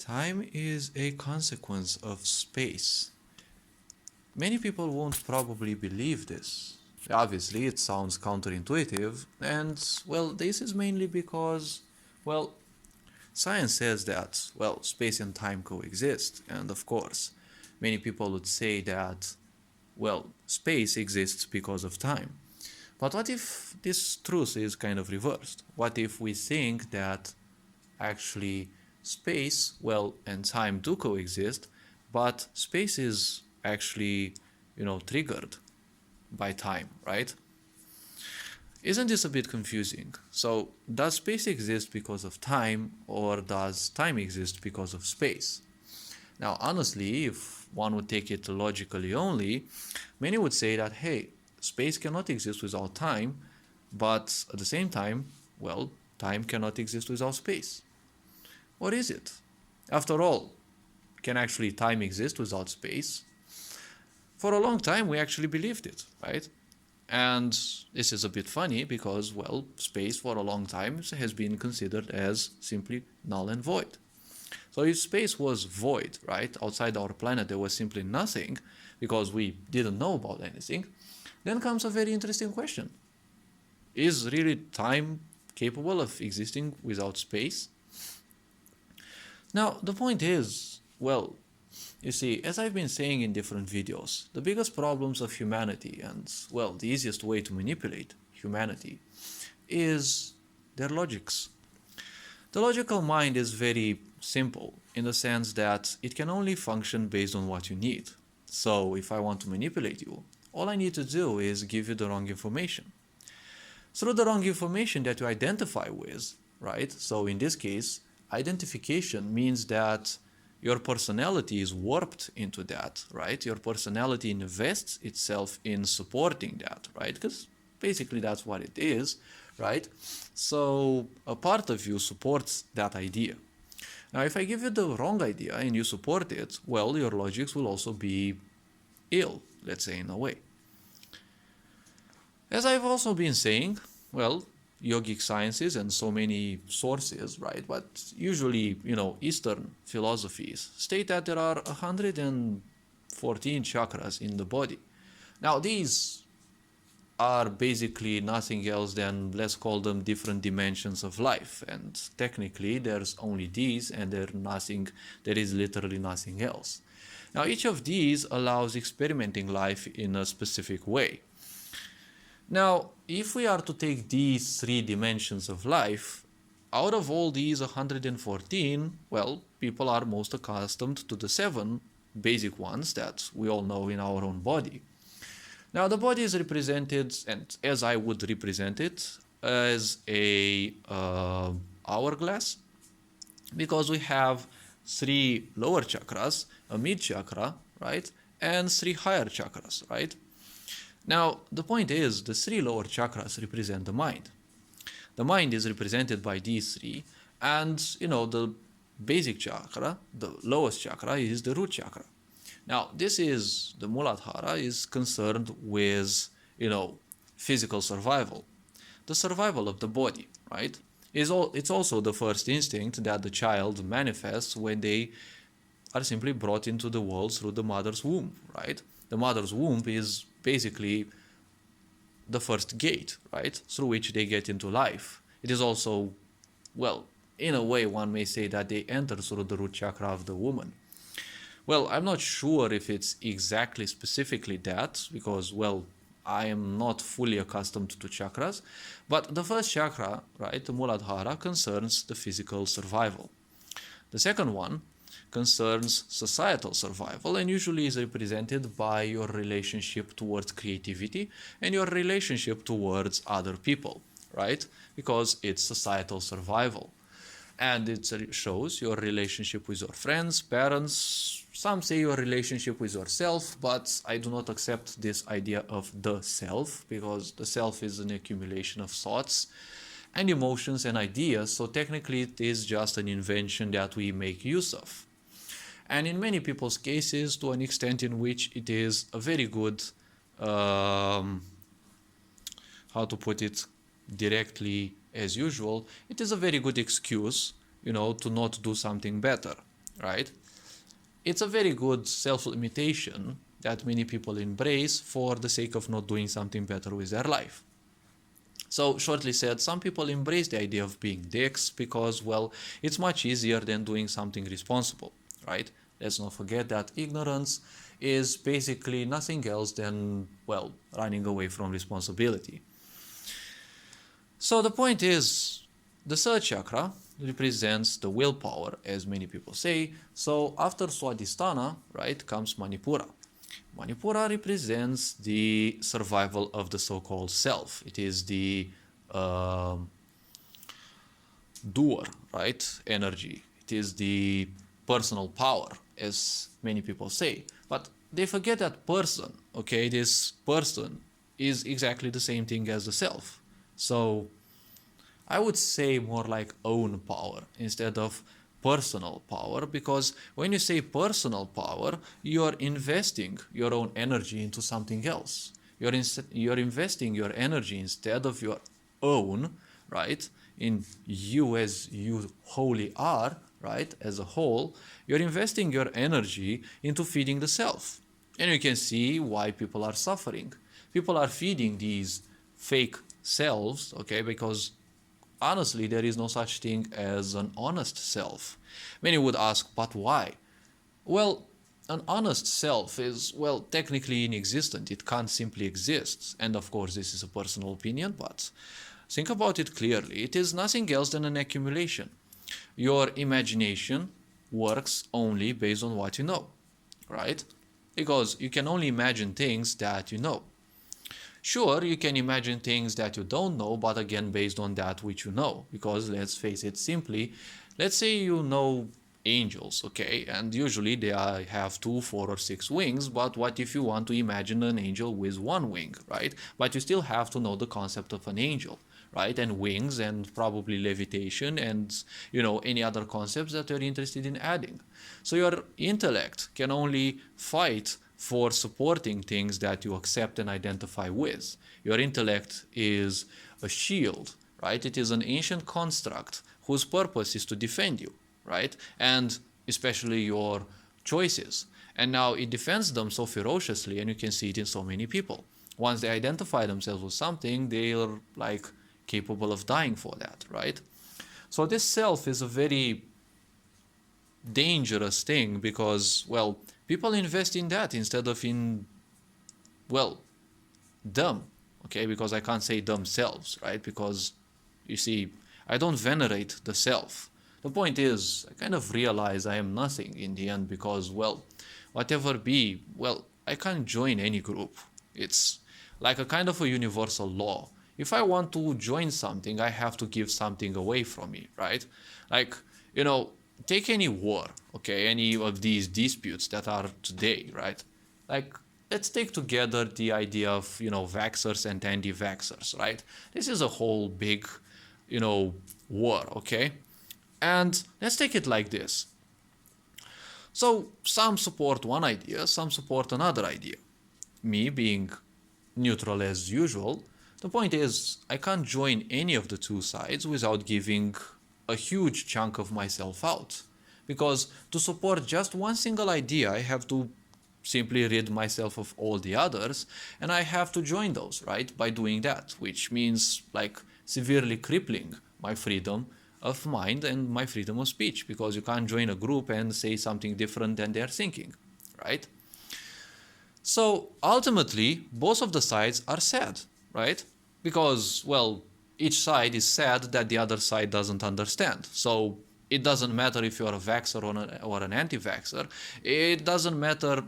Time is a consequence of space. Many people won't probably believe this. Obviously, it sounds counterintuitive, and, well, this is mainly because, well, science says that, well, space and time coexist, and of course, many people would say that, well, space exists because of time. But what if this truth is kind of reversed? What if we think that actually space, well, and time do coexist, but space is actually, triggered by time, right? Isn't this a bit confusing? So, does space exist because of time, or does time exist because of space? Now, honestly, if one would take it logically only, many would say that, hey, space cannot exist without time, but at the same time, well, time cannot exist without space. What is it? After all, can actually time exist without space? For a long time, we actually believed it, right? And this is a bit funny because, well, space for a long time has been considered as simply null and void. So if space was void, right, outside our planet there was simply nothing because we didn't know about anything, then comes a very interesting question. Is really time capable of existing without space? Now, the point is, well, you see, as I've been saying in different videos, the biggest problems of humanity and, well, the easiest way to manipulate humanity is their logics. The logical mind is very simple in the sense that it can only function based on what you need. So if I want to manipulate you, all I need to do is give you the wrong information. Through the wrong information that you identify with, right? So in this case, identification means that your personality is warped into that, right? Your personality invests itself in supporting that, right? Because basically that's what it is, right? So a part of you supports that idea. Now, if I give you the wrong idea and you support it, well, your logics will also be ill, let's say, in a way. As I've also been saying, well, yogic sciences and so many sources, right? But usually, Eastern philosophies state that there are 114 chakras in the body. Now, these are basically nothing else than, let's call them, different dimensions of life. And technically, there's only these, and there is literally nothing else. Now, each of these allows experimenting life in a specific way. Now, if we are to take these three dimensions of life, out of all these 114, well, people are most accustomed to the 7 basic ones that we all know in our own body. Now, the body is represented, and as I would represent it, as a hourglass, because we have 3 lower chakras, a mid chakra, right, and 3 higher chakras, right? Now, the point is, the 3 lower chakras represent the mind. The mind is represented by these 3, and, the basic chakra, the lowest chakra, is the root chakra. Now, the Muladhara is concerned with, physical survival. The survival of the body, right? It's also the first instinct that the child manifests when they are simply brought into the world through the mother's womb, right? The mother's womb is basically the first gate, right, through which they get into life. It is also, well, in a way one may say that they enter through the root chakra of the woman. Well, I'm not sure if it's exactly specifically that, because, well, I am not fully accustomed to chakras, but the first chakra, right, the Muladhara, concerns the physical survival. The second one concerns societal survival and usually is represented by your relationship towards creativity and your relationship towards other people, right? Because it's societal survival. And it shows your relationship with your friends, parents, some say your relationship with yourself, but I do not accept this idea of the self, because the self is an accumulation of thoughts and emotions and ideas, so technically it is just an invention that we make use of. And in many people's cases, to an extent in which it is a very good, how to put it directly as usual, it is a very good excuse, to not do something better. right? It's a very good self-limitation that many people embrace for the sake of not doing something better with their life. So, shortly said, some people embrace the idea of being dicks because, well, it's much easier than doing something responsible, right? Let's not forget that ignorance is basically nothing else than, well, running away from responsibility. So, the point is, the third chakra represents the willpower, as many people say. So, after Swadhisthana, right, comes Manipura. Manipura represents the survival of the so-called self. It is the doer, right? Energy. It is the personal power, as many people say. But they forget that person, okay? This person is exactly the same thing as the self. So I would say more like own power instead of personal power, because when you say personal power, you're investing your own energy into something else. You're investing your energy instead of your own, right? In you as you wholly are, right? As a whole, you're investing your energy into feeding the self. And you can see why people are suffering. People are feeding these fake selves, okay, because honestly, there is no such thing as an honest self. Many would ask, but why? Well, an honest self is, well, technically inexistent. It can't simply exist. And of course, this is a personal opinion, but think about it clearly. It is nothing else than an accumulation. Your imagination works only based on what you know, right? Because you can only imagine things that you know. Sure, you can imagine things that you don't know, but again, based on that which you know. Because let's face it simply, let's say you know angels, okay, and usually they have 2, 4, or 6 wings, but what if you want to imagine an angel with 1 wing, right? But you still have to know the concept of an angel, right? And wings, and probably levitation, and any other concepts that you're interested in adding. So your intellect can only fight for supporting things that you accept and identify with. Your intellect is a shield, right? It is an ancient construct whose purpose is to defend you, right? And especially your choices. And now it defends them so ferociously, and you can see it in so many people. Once they identify themselves with something, they're like capable of dying for that, right? So this self is a very dangerous thing because, well, people invest in that instead of in, well, dumb, okay? Because I can't say themselves, right? Because, you see, I don't venerate the self. The point is, I kind of realize I am nothing in the end because, well, whatever be, well, I can't join any group. It's like a kind of a universal law. If I want to join something, I have to give something away from me, right? Like, take any war, okay, any of these disputes that are today, right? Like, let's take together the idea of, vaxxers and anti-vaxxers, right? This is a whole big, war, okay? And let's take it like this. So some support one idea, some support another idea. Me being neutral as usual, the point is I can't join any of the two sides without giving a huge chunk of myself out. Because to support just one single idea, I have to simply rid myself of all the others, and I have to join those, right, by doing that, which means like severely crippling my freedom of mind and my freedom of speech, because you can't join a group and say something different than they're thinking, right? So ultimately, both of the sides are sad, right? Because, well, each side is sad that the other side doesn't understand. So it doesn't matter if you're a vaxxer or an anti-vaxxer. It doesn't matter,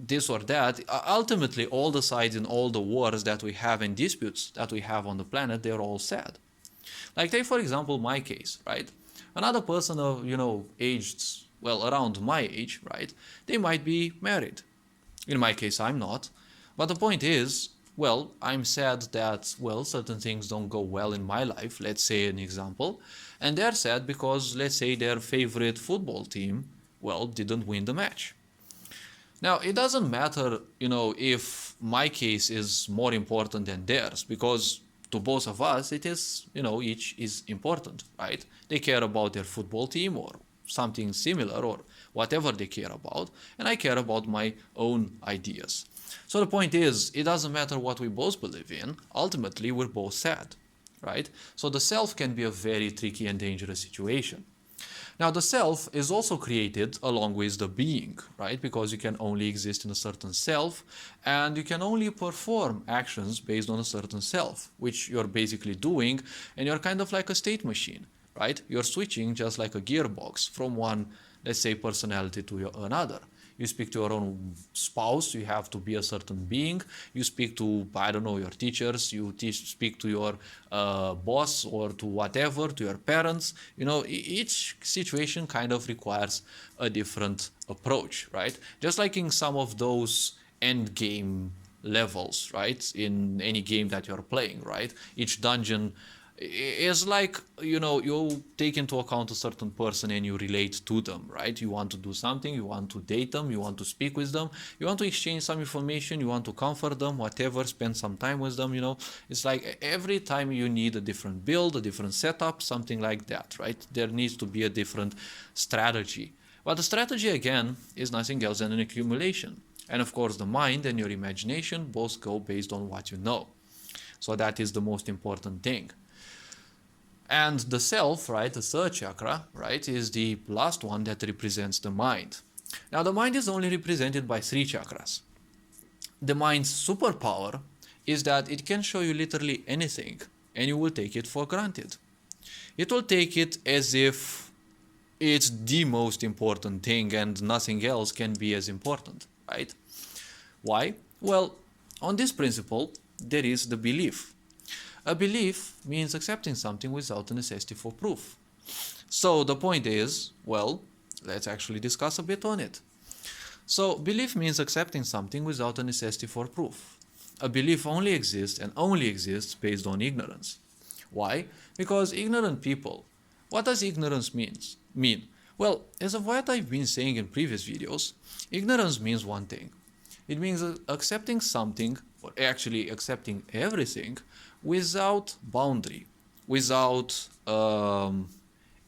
this or that. Ultimately, all the sides in all the wars that we have and disputes that we have on the planet, they're all sad. Like, take, for example, my case, right? Another person of, aged, well, around my age, right? They might be married. In my case, I'm not. But the point is, well, I'm sad that, well, certain things don't go well in my life. Let's say an example. And they're sad because, let's say, their favorite football team, well, didn't win the match. Now, it doesn't matter, if my case is more important than theirs, because to both of us, it is, each is important, right? They care about their football team or something similar or whatever they care about, and I care about my own ideas. So the point is, it doesn't matter what we both believe in, ultimately we're both sad, right? So the self can be a very tricky and dangerous situation. Now the self is also created along with the being, right? Because you can only exist in a certain self and you can only perform actions based on a certain self, which you're basically doing, and you're kind of like a state machine, right? You're switching just like a gearbox from one, let's say, personality to another. You speak to your own spouse, you have to be a certain being. You speak to, I don't know, your teachers, you speak to your boss or to whatever, to your parents. You know, each situation kind of requires a different approach, right? Just like in some of those end game levels, right? In any game that you're playing, right? Each dungeon is like, you know, you take into account a certain person and you relate to them, right? You want to do something, you want to date them, you want to speak with them, you want to exchange some information, you want to comfort them, whatever, spend some time with them, you know. It's like every time you need a different build, a different setup, something like that, right? There needs to be a different strategy. But the strategy, again, is nothing else than an accumulation. And of course, the mind and your imagination both go based on what you know. So that is the most important thing. And the self, right, the third chakra, right, is the last one that represents the mind. Now, the mind is only represented by 3 chakras. The mind's superpower is that it can show you literally anything, and you will take it for granted. It will take it as if it's the most important thing and nothing else can be as important, right? Why? Well, on this principle, there is the belief. A belief means accepting something without a necessity for proof. So the point is, well, let's actually discuss a bit on it. So belief means accepting something without a necessity for proof. A belief only exists and only exists based on ignorance. Why? Because ignorant people. What does ignorance mean? Well, as of what I've been saying in previous videos, ignorance means one thing. It means accepting something, or actually accepting everything, without boundary, without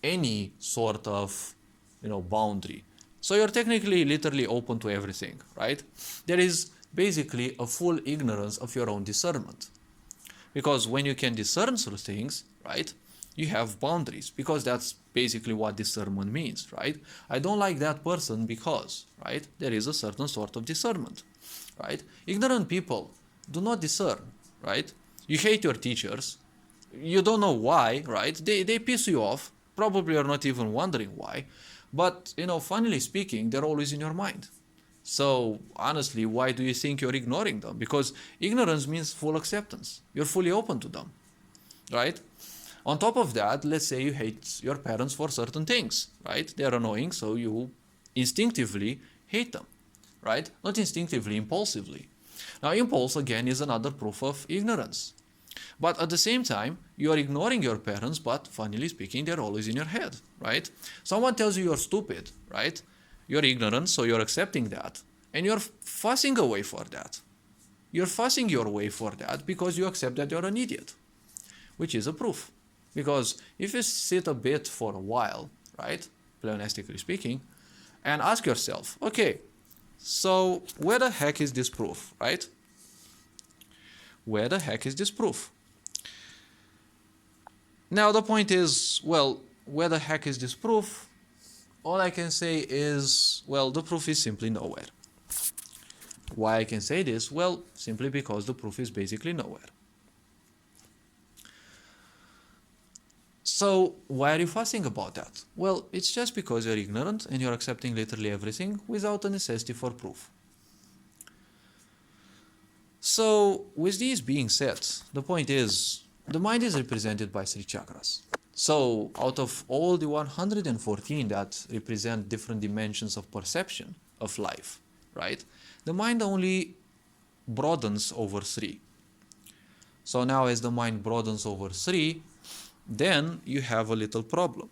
any sort of, you know, boundary. So you're technically literally open to everything, right? There is basically a full ignorance of your own discernment. Because when you can discern through things, right, you have boundaries, because that's basically what discernment means, right? I don't like that person because, right, there is a certain sort of discernment, right? Ignorant people do not discern, right? You hate your teachers, you don't know why, right? They piss you off, probably you're not even wondering why, but, you know, funnily speaking, they're always in your mind. So honestly, why do you think you're ignoring them? Because ignorance means full acceptance. You're fully open to them, right? On top of that, let's say you hate your parents for certain things, right? They're annoying, so you instinctively hate them, right? Not instinctively, impulsively. Now, impulse, again, is another proof of ignorance. But at the same time, you are ignoring your parents, but funnily speaking, they're always in your head, right? Someone tells you you're stupid, right? You're ignorant, so you're accepting that. And you're fussing away for that. You're fussing your way for that because you accept that you're an idiot, which is a proof. Because if you sit a bit for a while, right, pleonastically speaking, and ask yourself, okay, so where the heck is this proof, right? Where the heck is this proof? Now the point is, well, where the heck is this proof? All I can say is, well, the proof is simply nowhere. Why I can say this? Well, simply because the proof is basically nowhere. So why are you fussing about that? Well, it's just because you're ignorant and you're accepting literally everything without a necessity for proof. So with these being said, the point is, the mind is represented by 3 chakras. So out of all the 114 that represent different dimensions of perception of life, right? The mind only broadens over 3. So now as the mind broadens over 3, then you have a little problem.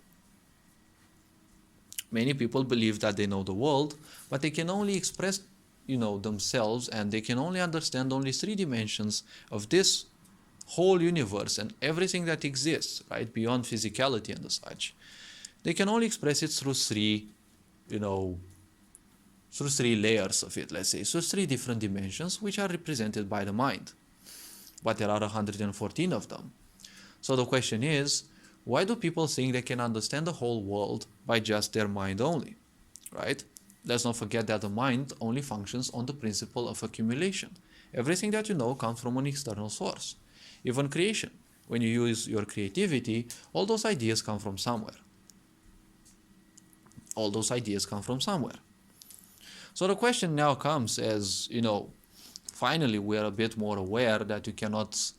Many people believe that they know the world, but they can only express, you know, themselves, and they can only understand only 3 dimensions of this whole universe and everything that exists, right, beyond physicality and such. they can only express it through three, you know, through three layers of it, let's say. So three different dimensions, which are represented by the mind. But there are 114 of them. So the question is, why do people think they can understand the whole world by just their mind only, right? Let's not forget that the mind only functions on the principle of accumulation. Everything that you know comes from an external source. Even creation. When you use your creativity, all those ideas come from somewhere. All those ideas come from somewhere. So the question now comes as, finally we are a bit more aware that you cannot,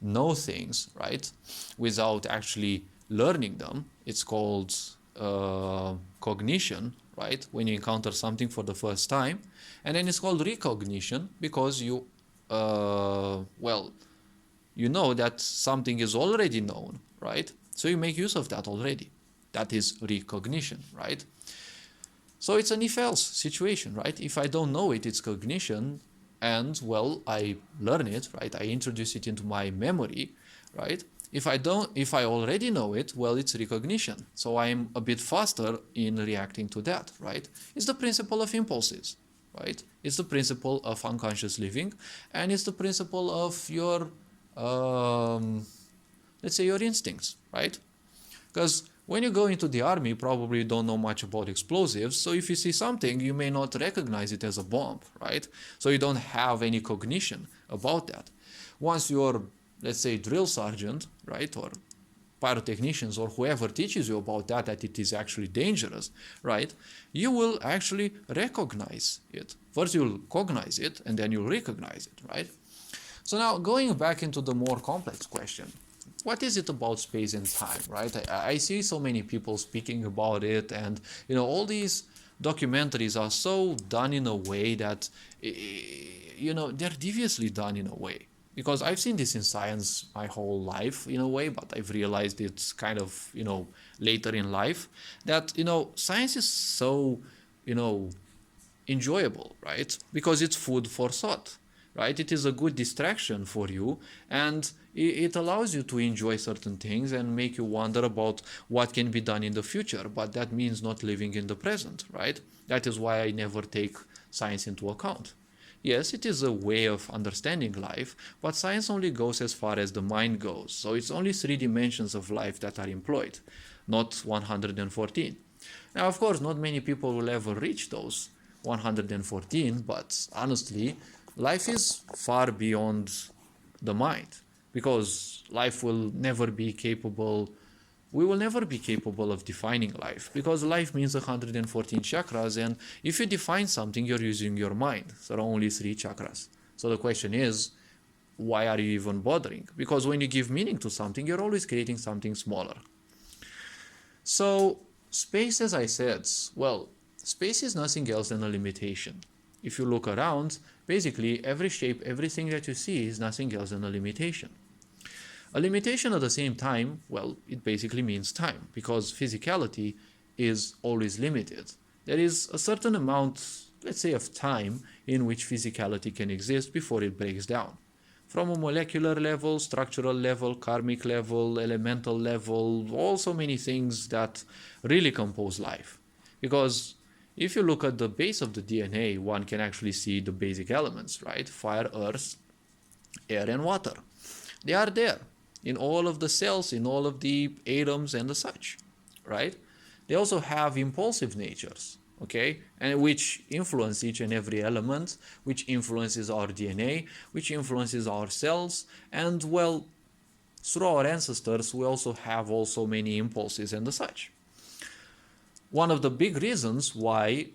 know things, right, without actually learning them. It's called cognition, right, when you encounter something for the first time. And then it's called recognition because you know that something is already known, right? So you make use of that already. That is recognition, right? So it's an if-else situation, right? If I don't know it, it's cognition, and I learn it, right? I introduce it into my memory, right? If I already know it, it's recognition. So I'm a bit faster in reacting to that, right? It's the principle of impulses, right? It's the principle of unconscious living, and it's the principle of your, let's say, your instincts, right? Because when you go into the army, probably you don't know much about explosives, so if you see something, you may not recognize it as a bomb, right? So you don't have any cognition about that. Once you're, let's say, drill sergeant, right, or pyrotechnicians or whoever teaches you about that it is actually dangerous, right, you will actually recognize it. First you'll cognize it, and then you'll recognize it, right? So now going back into the more complex question, what is it about space and time, right? I see so many people speaking about it, and all these documentaries are so done in a way that they're deviously done in a way, because I've seen this in science my whole life in a way, but I've realized it's kind of later in life that science is so enjoyable, right? Because it's food for thought, right? It is a good distraction for you, and it allows you to enjoy certain things and make you wonder about what can be done in the future, but that means not living in the present, right? That is why I never take science into account. Yes, it is a way of understanding life, but science only goes as far as the mind goes, so it's only 3 dimensions of life that are employed, not 114. Now, of course, not many people will ever reach those 114, but honestly, life is far beyond the mind, because life will never be capable, we will never be capable of defining life, because life means 114 chakras, and if you define something, you're using your mind. There are only 3 chakras. So the question is, why are you even bothering? Because when you give meaning to something, you're always creating something smaller. So space, as I said, space is nothing else than a limitation. If you look around, basically every shape, everything that you see is nothing else than a limitation. A limitation at the same time, it basically means time, because physicality is always limited. There is a certain amount, let's say, of time in which physicality can exist before it breaks down. From a molecular level, structural level, karmic level, elemental level, all so many things that really compose life. Because if you look at the base of the DNA, one can actually see the basic elements, right? Fire, earth, air, and water. They are there in all of the cells, in all of the atoms and the such, right? They also have impulsive natures, okay? And which influence each and every element, which influences our DNA, which influences our cells, and through our ancestors, we also have also many impulses and the such. One of the big reasons why,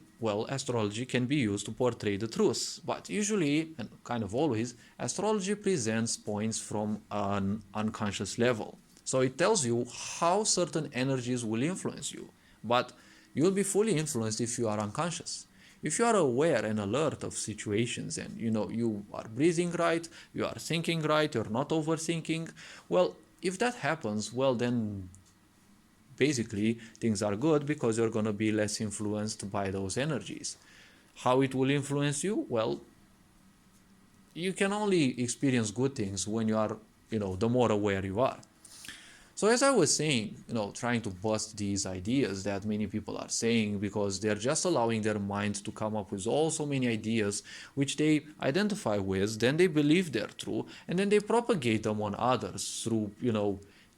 astrology can be used to portray the truth. But usually, and kind of always, astrology presents points from an unconscious level. So it tells you how certain energies will influence you. But you'll be fully influenced if you are unconscious. If you are aware and alert of situations, and you are breathing right, you are thinking right, you're not overthinking, if that happens, then basically things are good, because you're going to be less influenced by those energies. How it will influence you? You can only experience good things when you are, the more aware you are. So as I was saying, trying to bust these ideas that many people are saying, because they're just allowing their mind to come up with all so many ideas which they identify with, then they believe they're true, and then they propagate them on others through,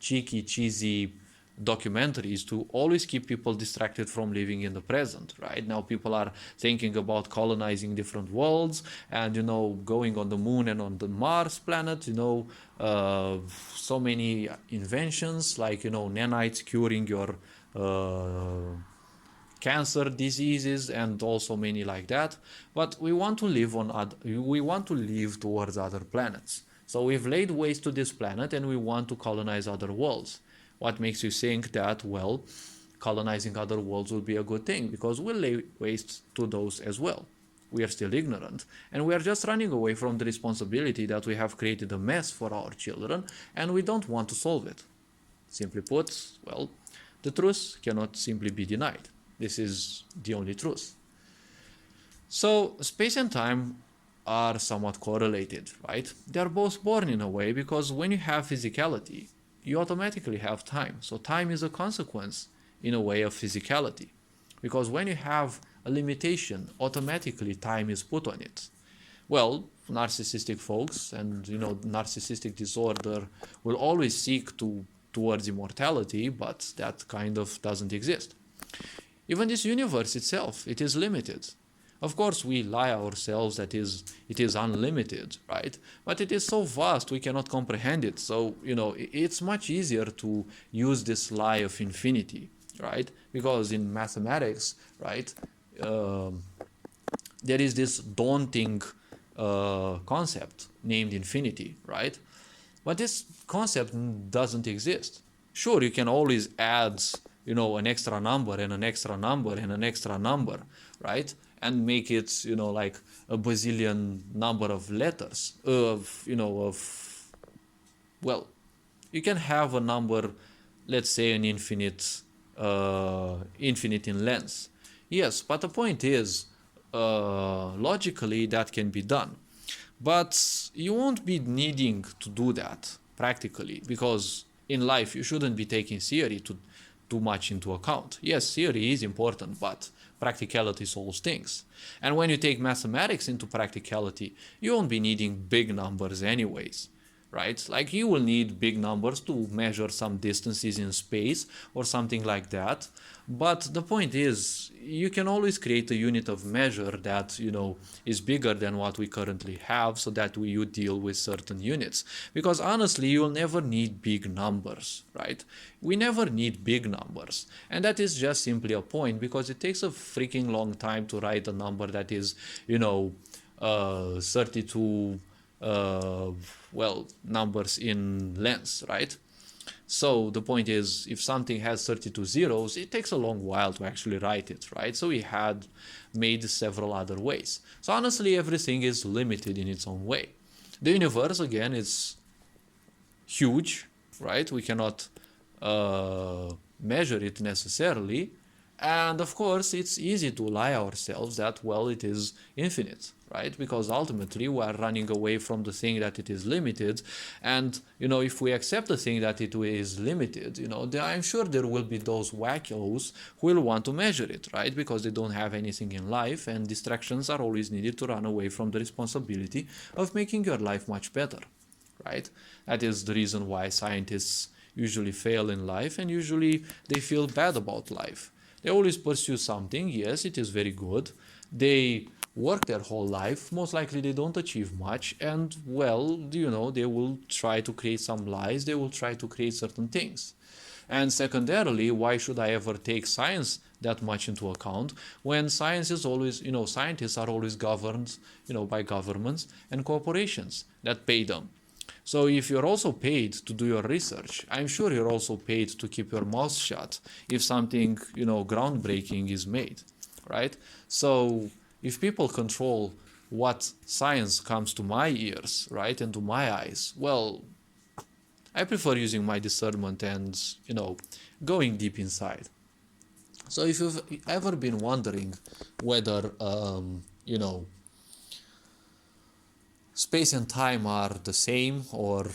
cheeky, cheesy documentaries to always keep people distracted from living in the present. Right now people are thinking about colonizing different worlds and going on the moon and on the Mars planet, so many inventions like nanites curing your cancer diseases and also many like that. But we want to live we want to live towards other planets. So we've laid waste to this planet and we want to colonize other worlds. What makes you think that, well, colonizing other worlds will be a good thing? Because we'll lay waste to those as well. We are still ignorant, and we are just running away from the responsibility that we have created a mess for our children, and we don't want to solve it. Simply put, well, the truth cannot simply be denied. This is the only truth. So space and time are somewhat correlated, right? They are both born in a way, because when you have physicality, you automatically have time. So time is a consequence, in a way, of physicality. Because when you have a limitation, automatically time is put on it. Well, narcissistic folks and, narcissistic disorder will always seek towards immortality, but that kind of doesn't exist. Even this universe itself, it is limited. Of course, we lie ourselves that it is unlimited, right? But it is so vast, we cannot comprehend it. So, it's much easier to use this lie of infinity, right? Because in mathematics, right, there is this daunting concept named infinity, right? But this concept doesn't exist. Sure, you can always add, an extra number and an extra number and an extra number, right? And make it, like a bazillion number of letters well, you can have a number, let's say an infinite in length. Yes, but the point is, logically that can be done. But you won't be needing to do that practically, because in life you shouldn't be taking theory too much into account. Yes, theory is important, but practicality solves things. And when you take mathematics into practicality, you won't be needing big numbers anyways, right? Like you will need big numbers to measure some distances in space or something like that. But the point is, you can always create a unit of measure that, is bigger than what we currently have, so that you deal with certain units. Because honestly, you'll never need big numbers, right? We never need big numbers. And that is just simply a point, because it takes a freaking long time to write a number that is, 32 numbers in length, right? So the point is, if something has 32 zeros, it takes a long while to actually write it, right? So we had made several other ways. So honestly, everything is limited in its own way. The universe, again, is huge, right? We cannot measure it necessarily. And of course, it's easy to lie ourselves that, well, it is infinite, right? Because ultimately we are running away from the thing that it is limited. And, if we accept the thing that it is limited, I'm sure there will be those wackos who will want to measure it, right? Because they don't have anything in life, and distractions are always needed to run away from the responsibility of making your life much better, right? That is the reason why scientists usually fail in life, and usually they feel bad about life. They always pursue something. Yes, it is very good. They work their whole life. Most likely they don't achieve much. And, well, they will try to create some lies. They will try to create certain things. And secondarily, why should I ever take science that much into account when science is always, scientists are always governed, by governments and corporations that pay them. So if you're also paid to do your research, I'm sure you're also paid to keep your mouth shut if something, groundbreaking is made, right? So if people control what science comes to my ears, right, and to my eyes, well, I prefer using my discernment and, going deep inside. So if you've ever been wondering whether, space and time are the same, or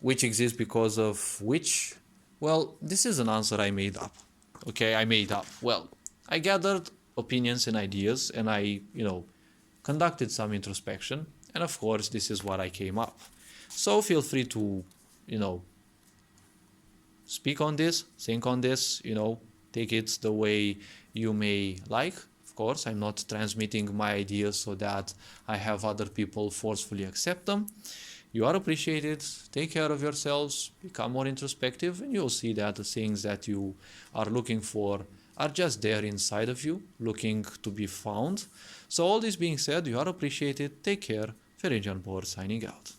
which exists because of which, Well, this is an answer I made up. Okay, I made up. Well, I gathered opinions and ideas and I, conducted some introspection. And of course, this is what I came up. So feel free to, you know, speak on this, think on this, take it the way you may like. Of course, I'm not transmitting my ideas so that I have other people forcefully accept them. You are appreciated. Take care of yourselves, become more introspective, and you'll see that the things that you are looking for are just there inside of you, looking to be found. So, all this being said, you are appreciated. Take care. Ferenc Board signing out.